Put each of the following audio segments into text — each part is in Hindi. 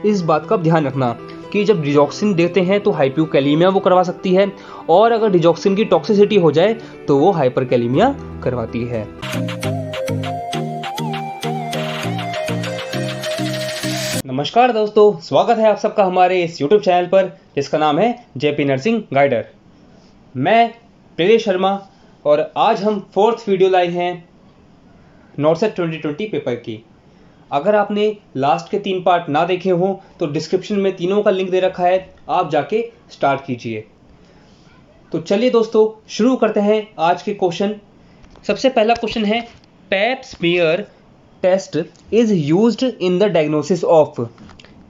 इस बात का ध्यान रखना कि जब डिजॉक्सिन देते हैं तो हाइपोकैलीमिया वो करवा सकती है, और अगर डिजॉक्सिन की टॉक्सिसिटी हो जाए तो वो हाइपरकैलीमिया करवाती है। नमस्कार दोस्तों, स्वागत है आप सबका हमारे इस YouTube चैनल पर जिसका नाम है जेपी नर्सिंग गाइडर। मैं प्रेरेश शर्मा और आज हम 4th वीडियो लाए हैं नॉर्सेट 2020 पेपर की। अगर आपने लास्ट के 3 पार्ट ना देखे हों तो डिस्क्रिप्शन में तीनों का लिंक दे रखा है, आप जाके स्टार्ट कीजिए। तो चलिए दोस्तों शुरू करते हैं आज के क्वेश्चन। सबसे पहला क्वेश्चन है, pap smear test is used in the diagnosis of,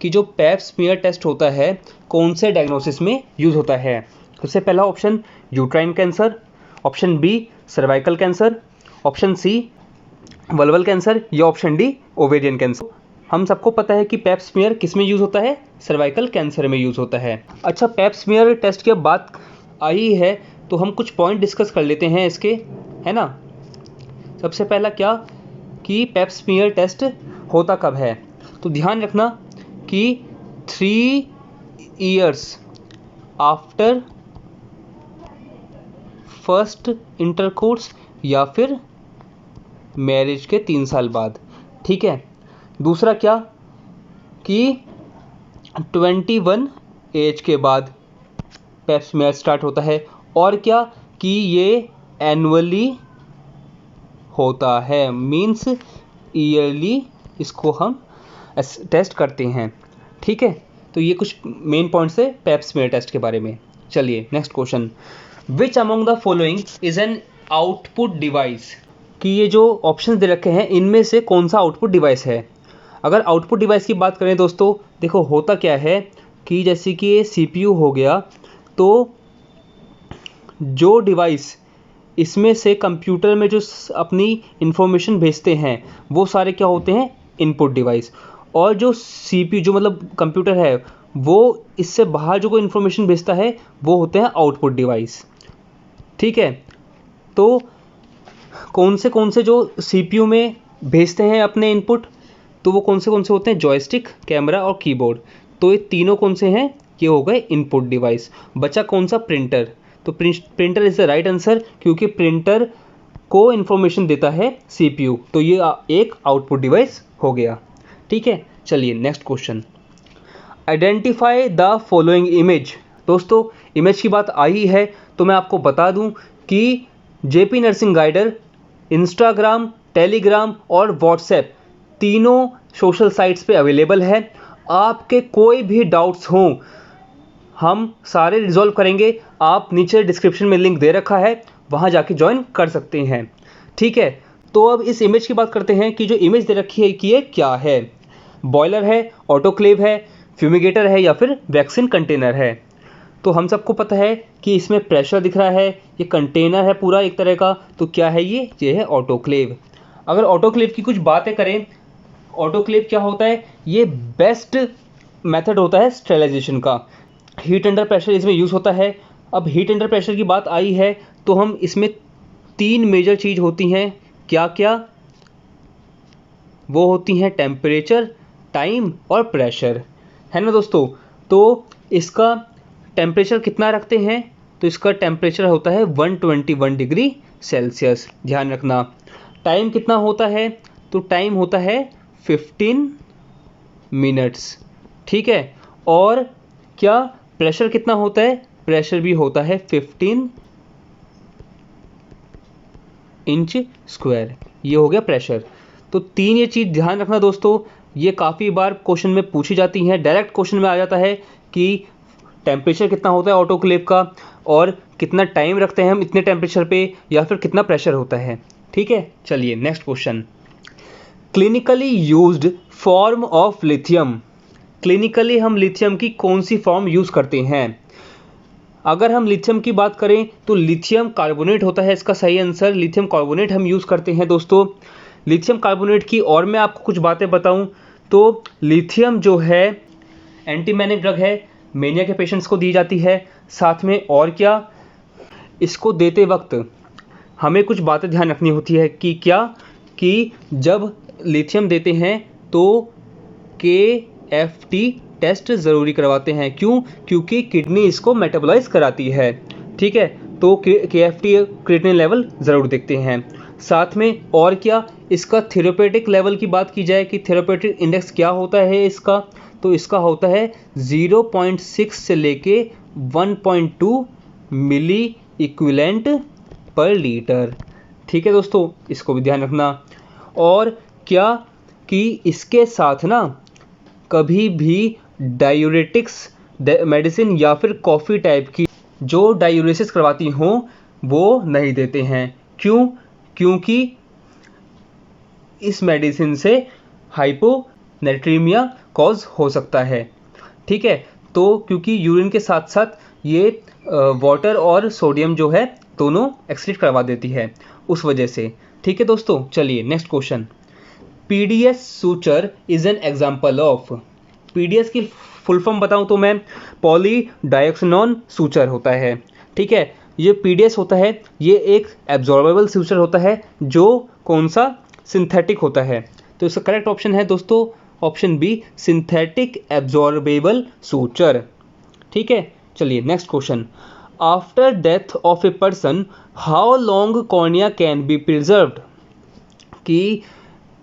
कि जो पैप स्मीयर टेस्ट होता है कौन से डायग्नोसिस में यूज होता है। सबसे पहला option uterine cancer, option B cervical cancer, option C vulval cancer या ऑप्शन डी ओवेरियन कैंसर। हम सबको पता है कि पैप स्मीयर किस में यूज होता है, सर्वाइकल कैंसर में यूज होता है। अच्छा, पैप स्मीयर टेस्ट की बात आई है तो हम कुछ पॉइंट डिस्कस कर लेते हैं इसके, है ना। सबसे पहला क्या कि पैप स्मीयर टेस्ट होता कब है, तो ध्यान रखना कि 3 years आफ्टर फर्स्ट इंटरकोर्स या फिर मैरिज के 3 साल बाद, ठीक है। दूसरा क्या कि 21 एज के बाद पैप स्मीयर स्टार्ट होता है, और क्या कि ये एनुअली होता है, मीन्स ईयरली इसको हम टेस्ट करते हैं, ठीक है। तो ये कुछ मेन पॉइंट्स है पैप स्मीयर टेस्ट के बारे में। चलिए next question, which among the following is an output device, कि ये जो ऑप्शन दे रखे हैं इनमें से कौन सा आउटपुट डिवाइस है। अगर आउटपुट डिवाइस की बात करें दोस्तों, देखो होता क्या है कि जैसे कि ये CPU हो गया, तो जो डिवाइस इसमें से कंप्यूटर में जो अपनी इंफॉर्मेशन भेजते हैं वो सारे क्या होते हैं, इनपुट डिवाइस। और जो CPU जो मतलब कंप्यूटर है वो इससे बाहर जो कोई इन्फॉर्मेशन भेजता है वो होते हैं आउटपुट डिवाइस, ठीक है। तो कौन से जो CPU में भेजते हैं अपने इनपुट, तो वो कौन से होते हैं, जॉयस्टिक, कैमरा और कीबोर्ड। तो ये तीनों कौन से हैं, ये हो गए इनपुट डिवाइस। बचा कौन सा, प्रिंटर। तो printer is the right answer, क्योंकि प्रिंटर को इन्फॉर्मेशन देता है CPU, तो ये एक आउटपुट डिवाइस हो गया, ठीक है। चलिए next question, identify the following image. दोस्तों इमेज की बात आई है तो मैं आपको बता दूं कि JP nursing guider Instagram, Telegram और व्हाट्सएप तीनों सोशल साइट्स पे अवेलेबल है। आपके कोई भी डाउट्स हों हम सारे रिजॉल्व करेंगे। आप नीचे डिस्क्रिप्शन में लिंक दे रखा है, वहाँ जाके ज्वाइन कर सकते हैं, ठीक है। तो अब इस इमेज की बात करते हैं कि जो इमेज दे रखी है कि ये क्या है, बॉयलर है, ऑटोक्लेव है, फ्यूमिगेटर है या फिर वैक्सीन कंटेनर है। तो हम सबको पता है कि इसमें प्रेशर दिख रहा है, ये कंटेनर है पूरा एक तरह का, तो क्या है ये है ऑटोक्लेव। अगर ऑटोक्लेव की कुछ बातें करें, ऑटोक्लेव क्या होता है, ये बेस्ट मेथड होता है स्टेरिलाइजेशन का। हीट अंडर प्रेशर इसमें यूज़ होता है। अब हीट अंडर प्रेशर की बात आई है तो हम इसमें 3 मेजर चीज़ होती हैं, क्या क्या वो होती हैं, टेम्परेचर, टाइम और प्रेशर, है ना दोस्तों। तो इसका टेम्परेचर कितना रखते हैं, तो इसका टेम्परेचर होता है 121 डिग्री सेल्सियस, ध्यान रखना। टाइम कितना होता है, तो टाइम होता है 15 मिनट्स, ठीक है। और क्या प्रेशर कितना होता है, प्रेशर भी होता है 15 इंच स्क्वायर, ये हो गया प्रेशर। तो 3 ये चीज़ ध्यान रखना दोस्तों, ये काफ़ी बार क्वेश्चन में पूछी जाती हैं। डायरेक्ट क्वेश्चन में आ जाता है कि टेम्परेचर कितना होता है ऑटोक्लेव का, और कितना टाइम रखते हैं हम इतने टेम्परेचर पे, या फिर कितना प्रेशर होता है, ठीक है। चलिए next question, clinically used form of lithium. Clinically हम लिथियम की कौन सी फॉर्म यूज़ करते हैं। अगर हम लिथियम की बात करें तो लिथियम कार्बोनेट होता है इसका सही आंसर, लिथियम कार्बोनेट हम यूज़ करते हैं दोस्तों। लिथियम कार्बोनेट की और मैं आपको कुछ बातें बताऊं तो लिथियम जो है एंटीमेनिक ड्रग है, मेनिया के पेशेंट्स को दी जाती है। साथ में और क्या, इसको देते वक्त हमें कुछ बातें ध्यान रखनी होती है कि क्या, कि जब लिथियम देते हैं तो के KFT टेस्ट ज़रूरी करवाते हैं। क्यों? क्योंकि किडनी इसको मेटाबोलाइज कराती है। ठीक है, तो KFT क्रिएटिनिन लेवल ज़रूर देखते हैं। साथ में और क्या, इसका थेरेपेटिक लेवल की बात की जाए कि थेरेपेटिक इंडेक्स क्या होता है इसका, तो इसका होता है 0.6 से लेके 1.2 मिली इक्विवेलेंट पर लीटर। ठीक है दोस्तों, इसको भी ध्यान रखना। और क्या कि इसके साथ ना कभी भी डायूरेटिक्स मेडिसिन या फिर कॉफ़ी टाइप की जो डायूरेसिस करवाती हों वो नहीं देते हैं। क्यों? क्योंकि इस मेडिसिन से हाइपोनेट्रीमिया कॉज हो सकता है। ठीक है, तो क्योंकि यूरिन के साथ साथ ये वाटर और सोडियम जो है दोनों एक्सक्रीट करवा देती है उस वजह से। ठीक है दोस्तों, चलिए next question. PDS suture is an example of. PDS की फुल फॉर्म बताऊं तो मैं पॉली डायक्सिनोन सूचर होता है। ठीक है, ये PDS होता है, ये एक एब्जॉर्बेबल सूचर होता है जो कौन सा, सिंथेटिक होता है। तो इसका करेक्ट ऑप्शन है दोस्तों option B, synthetic absorbable suture. ठीक है, चलिए next question. After death of a person how long cornea can be preserved. कि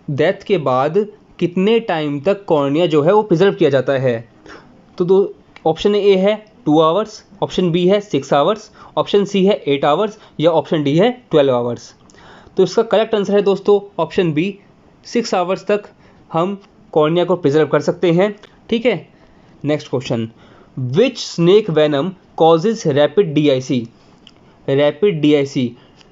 डेथ के बाद कितने टाइम तक कॉर्निया जो है वो प्रिजर्व किया जाता है। तो दो ऑप्शन ए है 2 आवर्स, ऑप्शन बी है 6 आवर्स, ऑप्शन सी है 8 आवर्स या ऑप्शन डी है 12 आवर्स। तो इसका करेक्ट आंसर है दोस्तों ऑप्शन बी, 6 आवर्स तक हम कॉर्निया को प्रिजर्व कर सकते हैं। ठीक है, next question. Which snake venom causes rapid DIC। Rapid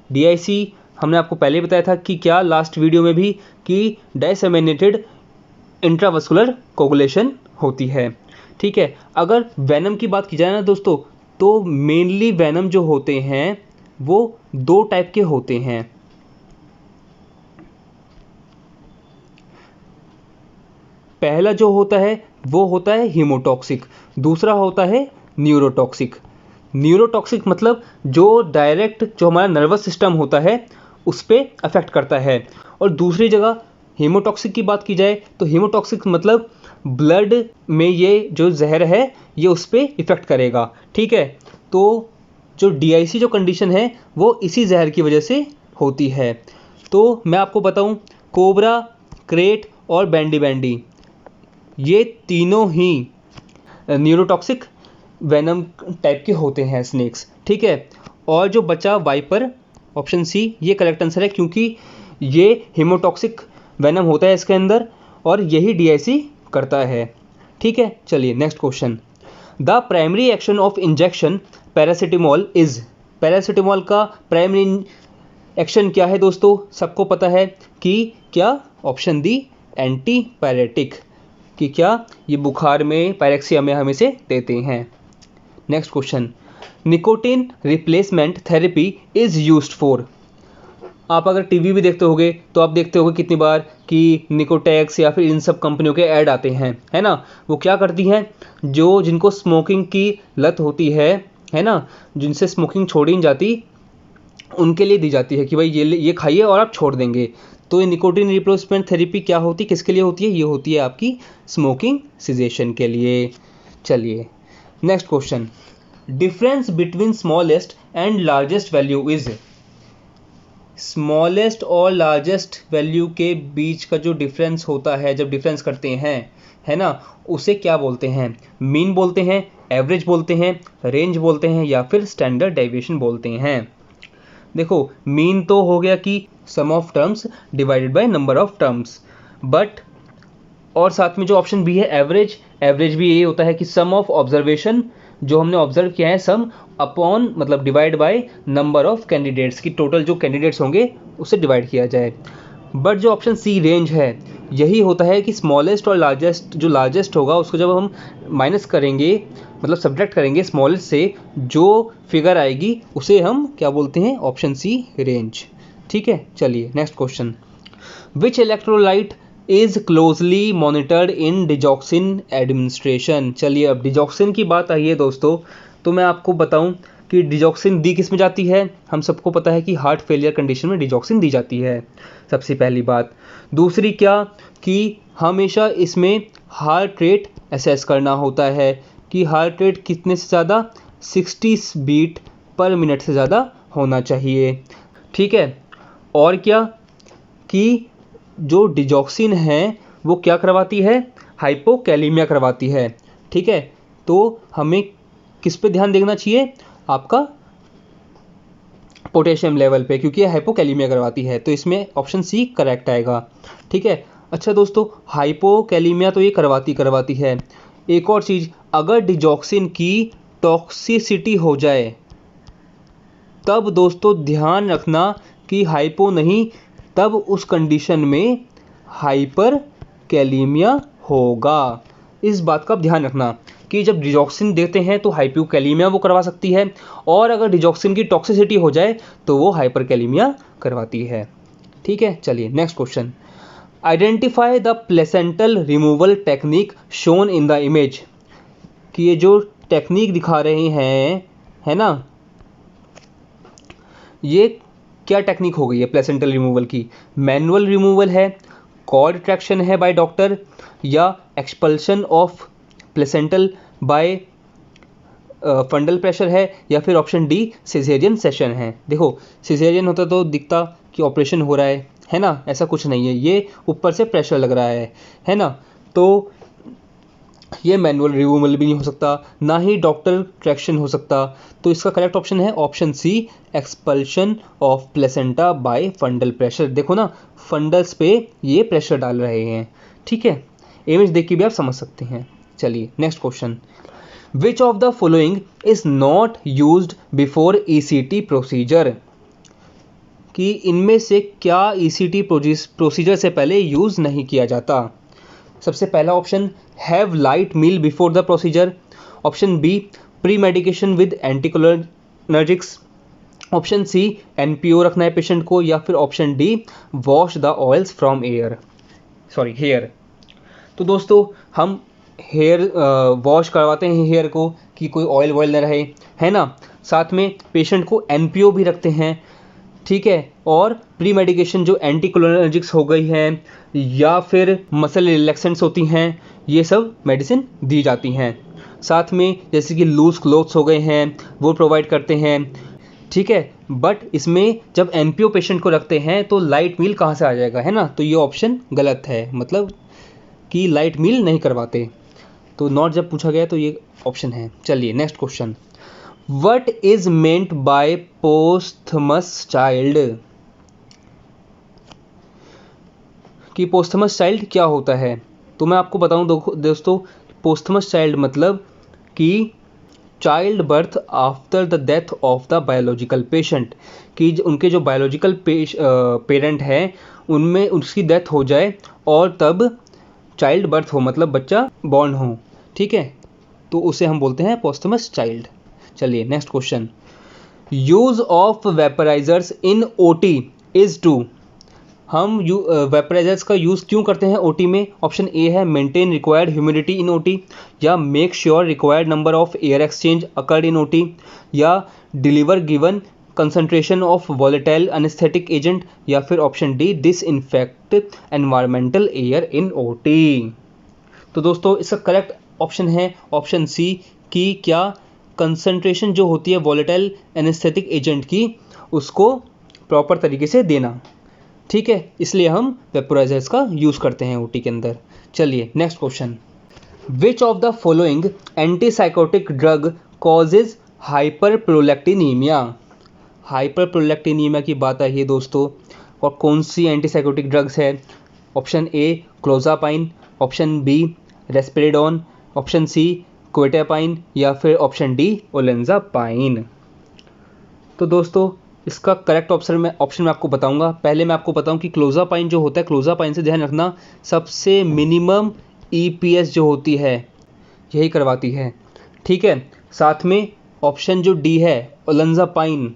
DIC हमने आपको पहले ही बताया था कि क्या, लास्ट वीडियो में भी, कि डिसेमिनेटेड इंट्रावस्कुलर कोगुलेशन होती है। ठीक है, अगर वेनम की बात की जाए ना दोस्तों, तो मेनली वेनम जो होते हैं वो 2 टाइप के होते हैं। पहला जो होता है वो होता है हीमोटॉक्सिक, दूसरा होता है न्यूरोटॉक्सिक। न्यूरोटॉक्सिक मतलब जो डायरेक्ट जो हमारा नर्वस सिस्टम होता है उस पर अफेक्ट करता है। और दूसरी जगह हीमोटॉक्सिक की बात की जाए तो हीमोटॉक्सिक मतलब ब्लड में ये जो जहर है ये उस पर इफेक्ट करेगा। ठीक है, तो जो DIC जो कंडीशन है वो इसी जहर की वजह से होती है। तो मैं आपको बताऊं, कोबरा, क्रेट और बैंडी ये तीनों ही न्यूरोटॉक्सिक वेनम टाइप के होते हैं स्नेक्स। ठीक है, और जो बचा वाइपर, ऑप्शन सी, ये करेक्ट आंसर है क्योंकि ये हीमोटॉक्सिक वेनम होता है इसके अंदर और यही DIC करता है। ठीक है, चलिए next question. The primary action of injection paracetamol is. Paracetamol का प्राइमरी एक्शन क्या है दोस्तों? सबको पता है कि क्या, ऑप्शन डी, एंटीपायरेटिक। कि क्या, ये बुखार में, पायरेक्सिया में हम इसे देते हैं। Next question. Nicotine replacement therapy is used for. आप अगर टीवी भी देखते होगे तो आप देखते होगे कितनी बार कि निकोटेक्स या फिर इन सब कंपनियों के ऐड आते हैं, है ना। वो क्या करती हैं, जो जिनको स्मोकिंग की लत होती है ना, जिनसे स्मोकिंग छोड़ी नहीं जाती, उनके लिए दी जाती है कि भाई ये खाइए और आप छोड़ देंगे। तो ये निकोटिन रिप्लेसमेंट थेरेपी क्या होती है, किसके लिए होती है? ये होती है आपकी स्मोकिंग सिजेशन के लिए। चलिए next question. Difference between smallest and largest value is. Smallest और लार्जेस्ट वैल्यू के बीच का जो डिफरेंस होता है, जब डिफरेंस करते हैं, है ना, उसे क्या बोलते हैं? मीन बोलते हैं, एवरेज बोलते हैं, रेंज बोलते हैं या फिर स्टैंडर्ड डेविएशन बोलते हैं। देखो, मीन तो हो गया कि sum of terms divided by number of terms, but और साथ में जो ऑप्शन बी है एवरेज, एवरेज भी यही होता है कि सम ऑफ ऑब्जर्वेशन, जो हमने ऑब्जर्व किया है, सम अपॉन मतलब divide by number of candidates, की टोटल जो कैंडिडेट्स होंगे उससे डिवाइड किया जाए। बट जो ऑप्शन सी रेंज है, यही होता है कि स्मॉलेस्ट और लार्जेस्ट, जो लार्जेस्ट होगा उसको जब हम माइनस करेंगे, मतलब सब्ट्रैक्ट करेंगे स्मॉलेस्ट से, जो फिगर आएगी उसे हम क्या बोलते हैं? Option C, range. ठीक है, चलिए next question. Which electrolyte is closely monitored in digoxin administration. चलिए अब डिजॉक्सिन की बात आई है दोस्तों, तो मैं आपको बताऊं कि डिजॉक्सिन दी किस में जाती है। हम सबको पता है कि हार्ट फेलियर कंडीशन में डिजॉक्सिन दी जाती है, सबसे पहली बात। दूसरी क्या, कि हमेशा इसमें हार्ट रेट असेस करना होता है कि हार्ट रेट कितने से ज़्यादा 60 बीट पर मिनट से ज़्यादा होना चाहिए। ठीक है, और क्या कि जो डिजॉक्सिन है वो क्या करवाती है, हाइपोकैलीमिया करवाती है। ठीक है, तो हमें किस पे ध्यान देना चाहिए, आपका पोटेशियम लेवल पे, क्योंकि ये हाइपोकैलीमिया करवाती है। तो इसमें ऑप्शन सी करेक्ट आएगा। ठीक है, अच्छा दोस्तों, हाइपोकैलीमिया तो ये करवाती है। एक और चीज़, अगर डिजॉक्सिन की टॉक्सिसिटी हो जाए तब दोस्तों ध्यान रखना कि हाइपो नहीं, तब उस कंडीशन में हाइपरकैलीमिया होगा। इस बात का ध्यान रखना कि जब डिजॉक्सिन देते हैं तो हाइपोकैलीमिया वो करवा सकती है, और अगर डिजॉक्सिन की टॉक्सिसिटी हो जाए तो वो हाइपरकैलीमिया करवाती है। ठीक है, चलिए next question. Identify the placental removal technique shown in the image. कि ये जो टेक्निक दिखा रहे हैं, है ना, ये क्या टेक्निक हो गई है प्लेसेंटल रिमूवल की? मैनुअल रिमूवल है, कॉर्ड ट्रैक्शन है बाय डॉक्टर, या expulsion of placental by fundal pressure है, या फिर ऑप्शन डी सिजेरियन सेशन है। देखो, सिजेरियन होता तो दिखता कि ऑपरेशन हो रहा है ना, ऐसा कुछ नहीं है, ये ऊपर से प्रेशर लग रहा है ना। तो ये मैनुअल रिमूवल भी नहीं हो सकता, ना ही डॉक्टर ट्रैक्शन हो सकता। तो इसका करेक्ट ऑप्शन है option C, expulsion of placenta by fundal pressure. देखो ना, फंडल्स पे ये प्रेशर डाल रहे हैं। ठीक है, इमेज देख के भी आप समझ सकते हैं। चलिए next question. Which of the following is not used before ECT procedure? कि इनमें से क्या ईसीटी प्रोसीजर से पहले यूज नहीं किया जाता? सबसे पहला option, have light meal before the procedure. Option B, pre medication with anticholinergics. Option C, NPO रखना है पेशेंट को, या फिर option D, wash the oils from hair. तो दोस्तों, हम हेयर वॉश करवाते हैं हेयर को कि कोई ऑयल वॉयल न रहे, है ना। साथ में पेशेंट को एनपीओ भी रखते हैं। ठीक है, और प्री मेडिकेशन जो एंटीकोलिनर्जिक्स हो गई हैं या फिर मसल रिलैक्सेंट्स होती हैं, ये सब मेडिसिन दी जाती हैं। साथ में जैसे कि लूज क्लोथ्स हो गए हैं, वो प्रोवाइड करते हैं। ठीक है, बट इसमें जब एनपीओ पेशेंट को रखते हैं तो लाइट मील कहाँ से आ जाएगा, है ना। तो ये ऑप्शन गलत है, मतलब कि लाइट मील नहीं करवाते। तो नॉट जब पूछा गया तो ये ऑप्शन है। चलिए next question. What is meant by posthumous child? कि posthumous child क्या होता है? तो मैं आपको बताऊं दोस्तों, posthumous child मतलब कि child birth after the death of the biological patient. कि उनके जो बायोलॉजिकल पेरेंट हैं उनमें उसकी डेथ हो जाए और तब चाइल्ड बर्थ हो, मतलब बच्चा बॉर्न हो। ठीक है, तो उसे हम बोलते हैं पोस्थमस चाइल्ड। चलिए next question. Use of vaporisers in OT is to. हम वेपराइजर्स का यूज़ क्यों करते हैं ओटी में? ऑप्शन ए है maintain required humidity in OT, या make sure required number of air exchange occurred in OT, या deliver given concentration of volatile anaesthetic agent, या फिर option D disinfect environmental air in OT. तो दोस्तों, इसका करेक्ट ऑप्शन है ऑप्शन सी कि क्या कंसंट्रेशन जो होती है वॉलेटाइल एनेस्थेटिक एजेंट की, उसको प्रॉपर तरीके से देना। ठीक है, इसलिए हम वेपोराइजर्स का यूज़ करते हैं ओटी के अंदर। चलिए next question. Which of the following antipsychotic drug causes hyperprolactinaemia? Hyperprolactinaemia की बात आई है दोस्तों, और कौन सी एंटीसाइकोटिक ड्रग्स है? Option A clozapine, option B risperidone, option C quetiapine, या फिर ऑप्शन डी ओलेंजापाइन। तो दोस्तों, इसका करेक्ट ऑप्शन मैं आपको बताऊंगा। पहले मैं आपको बताऊं कि क्लोजापाइन जो होता है, क्लोजापाइन से ध्यान रखना सबसे मिनिमम ईपीएस जो होती है यही करवाती है। ठीक है, साथ में ऑप्शन जो डी है ओलेंजापाइन,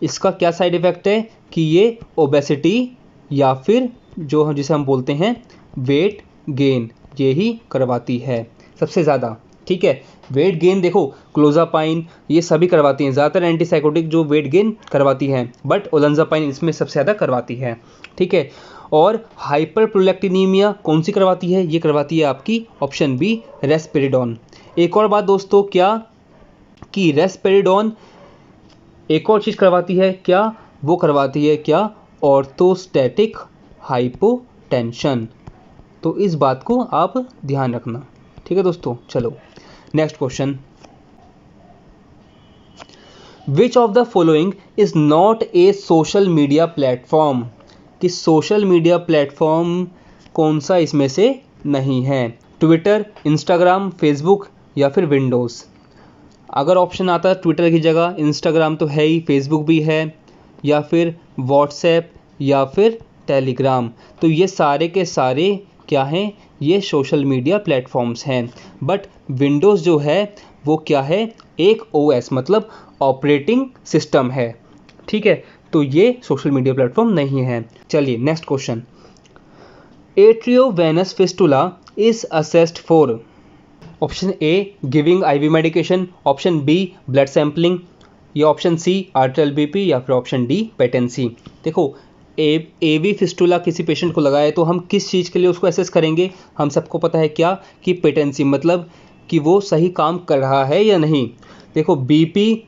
इसका क्या साइड इफ़ेक्ट है कि ये ओबेसिटी या फिर जो जिसे हम बोलते हैं वेट गेन, ये ही करवाती है सबसे ज़्यादा। ठीक है, वेट गेन देखो क्लोजापाइन ये सभी करवाती हैं, ज़्यादातर एंटीसाइकोटिक जो वेट गेन करवाती हैं, बट ओलेंजापाइन इसमें सबसे ज़्यादा करवाती है। ठीक है, और हाइपरप्रोलैक्टिनीमिया कौन सी करवाती है? ये करवाती है आपकी ऑप्शन बी रेस्पेरिडोन। एक और बात दोस्तों, क्या कि रेस्पेरिडोन एक और चीज़ करवाती है क्या? वो करवाती है क्या? Orthostatic hypotension. तो इस बात को आप ध्यान रखना, ठीक है दोस्तों। चलो next question, which of the following is not a social media platform? कि सोशल मीडिया प्लेटफॉर्म कौन सा इसमें से नहीं है? ट्विटर, इंस्टाग्राम, फेसबुक या फिर विंडोज़। अगर ऑप्शन आता है ट्विटर की जगह इंस्टाग्राम तो है ही, फेसबुक भी है, या फिर व्हाट्सएप या फिर टेलीग्राम, तो ये सारे के सारे क्या हैं? ये सोशल मीडिया प्लेटफॉर्म्स हैं। बट विंडोज़ जो है वो क्या है? एक ओएस मतलब ऑपरेटिंग सिस्टम है, ठीक है। तो ये सोशल मीडिया प्लेटफॉर्म नहीं है। चलिए next question, arteriovenous fistula is assessed for? Option A giving IV medication, option B blood sampling, या ऑप्शन सी आर्टरियल बीपी, या फिर ऑप्शन डी पेटेंसी। देखो एवी फिस्टुला किसी पेशेंट को लगाए तो हम किस चीज़ के लिए उसको एसेस करेंगे? हम सबको पता है क्या कि पेटेंसी, मतलब कि वो सही काम कर रहा है या नहीं। देखो बीपी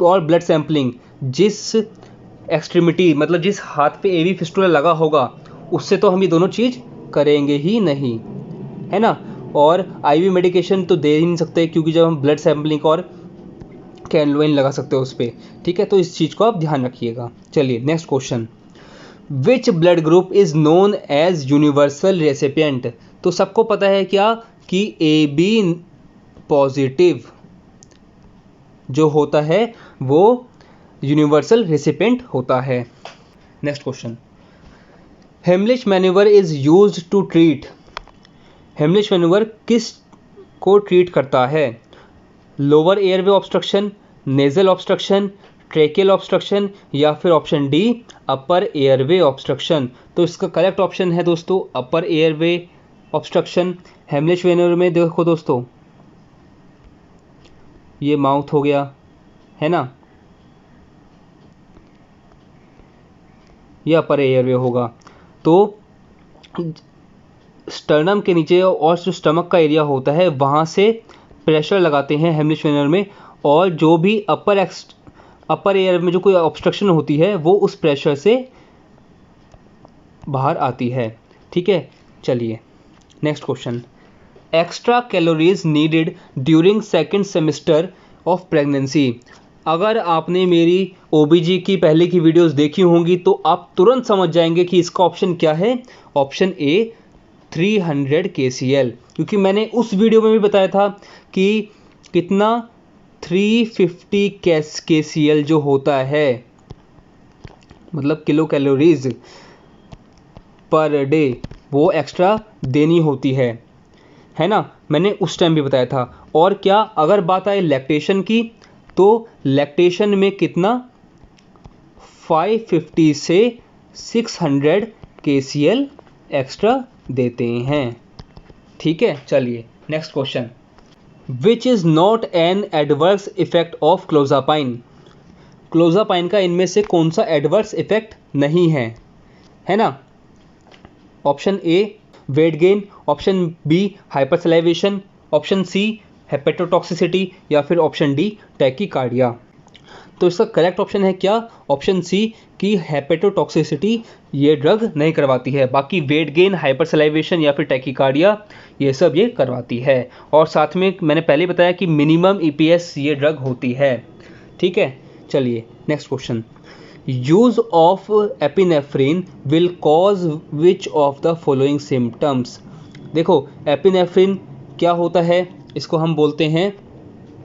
और ब्लड सैंपलिंग जिस एक्सट्रीमिटी मतलब जिस हाथ पे एवी फिस्टुला लगा होगा उससे तो हम ये दोनों चीज़ करेंगे ही नहीं, है ना। और आईवी मेडिकेशन तो दे ही नहीं सकते क्योंकि जब हम ब्लड सैंपलिंग और कैनलोइन लगा सकते हो उस पर, ठीक है। तो इस चीज़ को आप ध्यान रखिएगा। चलिए next question, which blood group is known as universal recipient? तो सबको पता है क्या कि ए बी पॉजिटिव जो होता है वो यूनिवर्सल रेसिपिएंट होता है। Next question, Heimlich manoeuvre is used to treat? Heimlich manoeuvre किस को ट्रीट करता है? Lower airway obstruction, nasal obstruction, tracheal obstruction, या फिर option D upper airway obstruction. तो इसका करेक्ट ऑप्शन है दोस्तों upper airway obstruction. Heimlich manoeuvre में देखो दोस्तों, ये माउथ हो गया, है ना, ये अपर एयरवे होगा। तो स्टर्नम के नीचे और जो स्टमक का एरिया होता है वहाँ से प्रेशर लगाते हैं हेमलिच मैन्यूवर में, और जो भी अपर एयर में जो कोई ऑब्स्ट्रक्शन होती है वो उस प्रेशर से बाहर आती है, ठीक है। चलिए next question, extra calories needed during second semester of pregnancy? अगर आपने मेरी ओबीजी की पहले की वीडियोस देखी होंगी तो आप तुरंत समझ जाएंगे कि इसका ऑप्शन क्या है। ऑप्शन ए 300 kcal, क्योंकि मैंने उस वीडियो में भी बताया था कि कितना 350 kcal जो होता है मतलब किलो कैलोरीज पर डे वो एक्स्ट्रा देनी होती है ना। मैंने उस टाइम भी बताया था। और क्या अगर बात आए लैक्टेशन की तो लैक्टेशन में कितना 550 से 600 kcal एक्स्ट्रा देते हैं, ठीक है। चलिए next question, which is not an adverse effect of clozapine? Clozapine का इनमें से कौन सा एडवर्स इफेक्ट नहीं है ना। Option A weight gain, option B hypersalivation, option C hepatotoxicity, या फिर ऑप्शन डी टैकीकार्डिया। तो इसका करेक्ट ऑप्शन है क्या? ऑप्शन सी कि हेपेटोटॉक्सिसिटी ये ड्रग नहीं करवाती है। बाकी वेट गेन, हाइपरसलाइवेशन या फिर टैकीकार्डिया ये सब ये करवाती है। और साथ में मैंने पहले बताया कि मिनिमम ईपीएस ये ड्रग होती है, ठीक है। चलिए next question, use of epinephrine will cause which of the following symptoms? देखो एपिनेफ्रिन क्या होता है, इसको हम बोलते हैं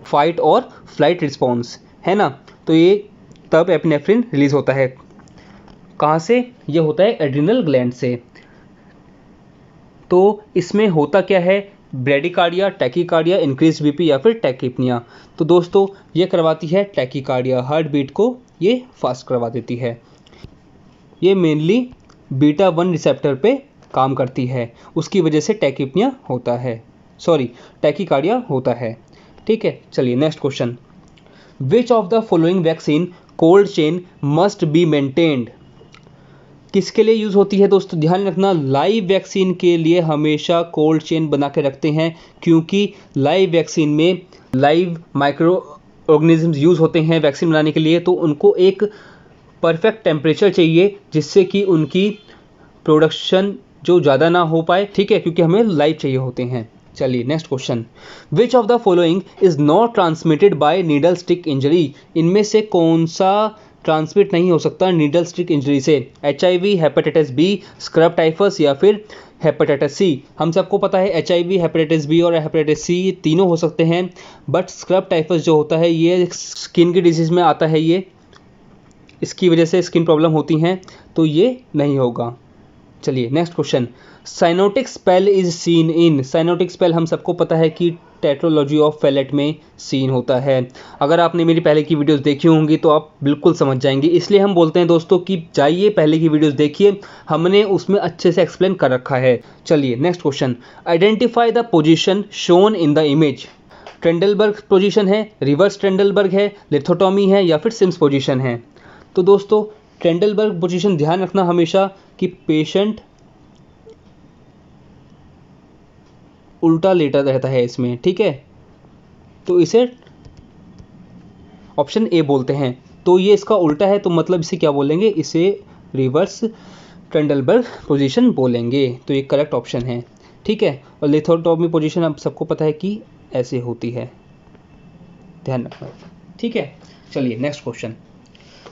फाइट और फ्लाइट रिस्पॉन्स, है ना। तो ये तब एपिनेफ्रिन रिलीज होता है, कहाँ से? ये होता है एड्रिनल ग्लैंड से। तो इसमें होता क्या है, ब्रेडिकार्डिया, टैकीकार्डिया, इंक्रीज बीपी या फिर टैकीपनिया। तो दोस्तों ये करवाती है टैकीकार्डिया, हार्ट बीट को ये फास्ट करवा देती है। ये मेनली बीटा 1 रिसेप्टर पे काम करती है, उसकी वजह से टैकीपनिया होता है, टैकीकार्डिया होता है, ठीक है। चलिए next question, which of the following vaccine cold chain must be maintained? किसके लिए यूज़ होती है दोस्तों, ध्यान रखना, लाइव वैक्सीन के लिए हमेशा कोल्ड चेन बना के रखते हैं, क्योंकि लाइव वैक्सीन में लाइव माइक्रो ऑर्गेनिजम्स यूज़ होते हैं वैक्सीन बनाने के लिए, तो उनको एक परफेक्ट टेम्परेचर चाहिए जिससे कि उनकी प्रोडक्शन जो ज़्यादा ना हो पाए, ठीक है, क्योंकि हमें लाइव चाहिए होते हैं। चलिए next question, which of the following is not transmitted by needle stick injury, इनमें से कौन सा ट्रांसमिट नहीं हो सकता नीडल स्टिक इंजरी से, HIV, hepatitis B, scrub typhus या फिर हेपेटाइटिस सी। हम सबको पता है HIV, हेपेटाइटिस बी और हेपेटाइटिस सी तीनों हो सकते हैं, बट स्क्रब टाइफस जो होता है ये स्किन की डिजीज़ में आता है, ये इसकी वजह से स्किन प्रॉब्लम होती हैं, तो ये नहीं होगा। चलिए next question, cyanotic spell is seen in, cyanotic spell हम सबको पता है कि टेट्रोलॉजी ऑफ फैलेट में सीन होता है। अगर आपने मेरी पहले की वीडियोस देखी होंगी तो आप बिल्कुल समझ जाएंगे, इसलिए हम बोलते हैं दोस्तों कि जाइए पहले की वीडियोस देखिए, हमने उसमें अच्छे से एक्सप्लेन कर रखा है। चलिए next question, identify the position shown in the image, Trendelenburg position है, रिवर्स ट्रेंडलबर्ग है, लिथोटॉमी है या फिर सिम्स पोजीशन है। तो दोस्तों ट्रेंडलबर्ग पोजीशन ध्यान रखना हमेशा कि पेशेंट उल्टा लेटा रहता है इसमें, ठीक है, तो इसे ऑप्शन ए बोलते हैं, तो ये इसका उल्टा है, तो मतलब इसे क्या बोलेंगे, इसे रिवर्स ट्रेंडलबर्ग पोजीशन बोलेंगे, तो ये करेक्ट ऑप्शन है, ठीक है। और लिथोटॉमी पोजीशन आप सबको पता है कि ऐसे होती है, ध्यान रखना, ठीक है। चलिए next question,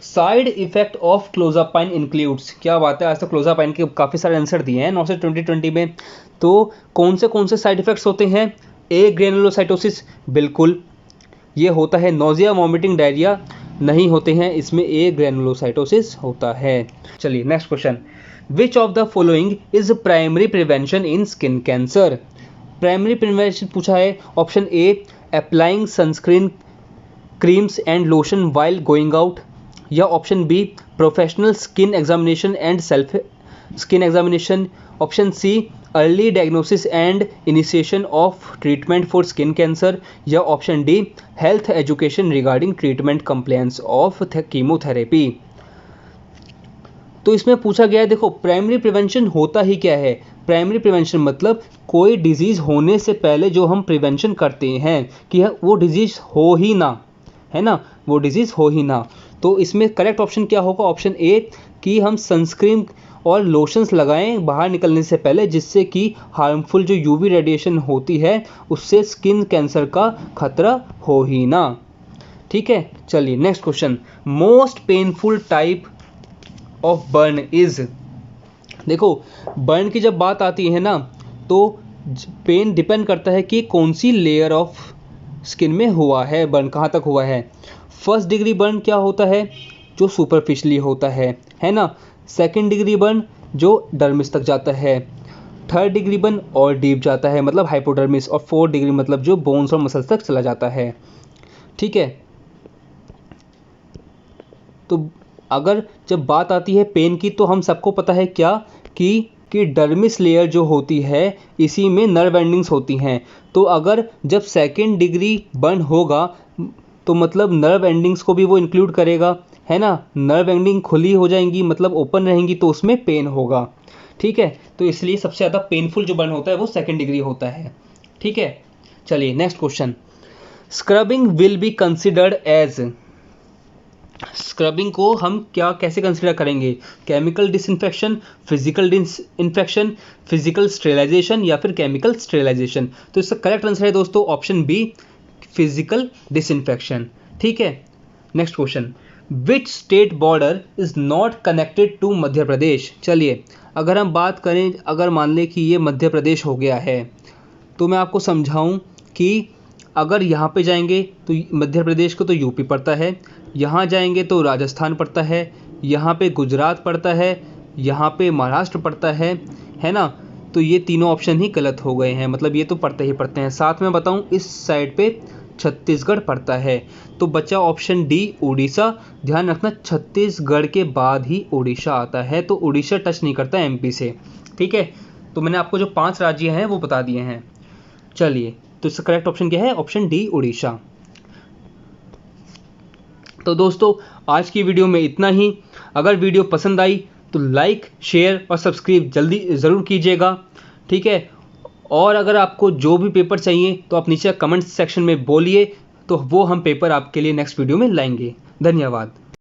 side effect of clozapine includes, क्या बात है, आज तो क्लोजापाइन के काफ़ी सारे आंसर दिए हैं 9 से 2020 में, तो कौन से साइड इफेक्ट्स होते हैं, ए ग्रेनुलोसाइटोसिस, बिल्कुल ये होता है, नोजिया, वॉमिटिंग, डायरिया नहीं होते हैं, इसमें ए ग्रेनुलोसाइटोसिस होता है। चलिए next question, which of the following is primary prevention in skin cancer, primary prevention पूछा है, option A applying sunscreen creams and lotion while going out, या option B professional skin examination and self skin examination, option C early diagnosis and initiation of treatment for skin cancer, या option D health education regarding treatment complaints of chemotherapy. तो इसमें पूछा गया है, देखो प्राइमरी प्रिवेंशन होता ही क्या है, प्राइमरी प्रिवेंशन मतलब कोई डिजीज़ होने से पहले जो हम प्रिवेंशन करते हैं कि वो डिजीज़ हो ही ना, है ना, वो डिजीज़ हो ही ना, तो इसमें करेक्ट ऑप्शन क्या होगा, ऑप्शन ए कि हम सनस्क्रीन और लोशंस लगाएं बाहर निकलने से पहले, जिससे कि हार्मफुल जो यूवी रेडिएशन होती है उससे स्किन कैंसर का खतरा हो ही ना, ठीक है। चलिए next question, most painful type of burn is, देखो बर्न की जब बात आती है ना तो पेन डिपेंड करता है कि कौन सी लेयर ऑफ स्किन में हुआ है बर्न, कहाँ तक हुआ है। फर्स्ट डिग्री बर्न क्या होता है, जो सुपरफिशियली होता है ना, सेकंड डिग्री बर्न जो डर्मिस तक जाता है, थर्ड डिग्री बर्न और डीप जाता है मतलब हाइपोडर्मिस, और फोर्थ डिग्री मतलब जो बोन्स और मसल्स तक चला जाता है, ठीक है। तो अगर जब बात आती है पेन की तो हम सबको पता है क्या कि डर्मिस लेयर जो होती है इसी में नर्व एंडिंग्स होती हैं, तो अगर जब सेकंड डिग्री बर्न होगा तो मतलब नर्व एंडिंग्स को भी वो इंक्लूड करेगा, है ना, नर्व एंडिंग खुली हो जाएंगी मतलब ओपन रहेंगी तो उसमें पेन होगा, ठीक है। तो इसलिए सबसे ज़्यादा पेनफुल जो बर्न होता है वो सेकंड डिग्री होता है, ठीक है। चलिए next question, scrubbing will be considered as, scrubbing को हम क्या कैसे कंसिडर करेंगे, chemical disinfection, physical disinfection, physical sterilisation या फिर केमिकल स्टेरिलाइजेशन। तो इसका करेक्ट आंसर है दोस्तों ऑप्शन बी फिजिकल डिसइंफेक्शन, ठीक है। Next question, which state border is not connected to Madhya Pradesh, चलिए अगर हम बात करें, अगर मान लें कि ये मध्य प्रदेश हो गया है तो मैं आपको समझाऊं कि अगर यहाँ पे जाएंगे तो मध्य प्रदेश को तो यूपी पड़ता है, यहाँ जाएंगे तो राजस्थान पड़ता है, यहाँ पे गुजरात पड़ता है, यहाँ पे महाराष्ट्र पड़ता है ना, तो ये तीनों ऑप्शन ही गलत हो गए हैं, मतलब ये तो पढ़ते ही पढ़ते हैं। साथ में बताऊं इस साइड पे छत्तीसगढ़ पड़ता है, तो बचा ऑप्शन डी उड़ीसा। ध्यान रखना छत्तीसगढ़ के बाद ही उड़ीसा आता है, तो उड़ीसा टच नहीं करता एमपी से, ठीक है। तो मैंने आपको जो 5 राज्य हैं वो बता दिए हैं। चलिए तो इसका करेक्ट ऑप्शन क्या है, ऑप्शन डी उड़ीसा। तो दोस्तों आज की वीडियो में इतना ही। अगर वीडियो पसंद आई तो लाइक, शेयर और सब्सक्राइब जल्दी ज़रूर कीजिएगा, ठीक है। और अगर आपको जो भी पेपर चाहिए तो आप नीचे कमेंट सेक्शन में बोलिए, तो वो हम पेपर आपके लिए नेक्स्ट वीडियो में लाएंगे। धन्यवाद।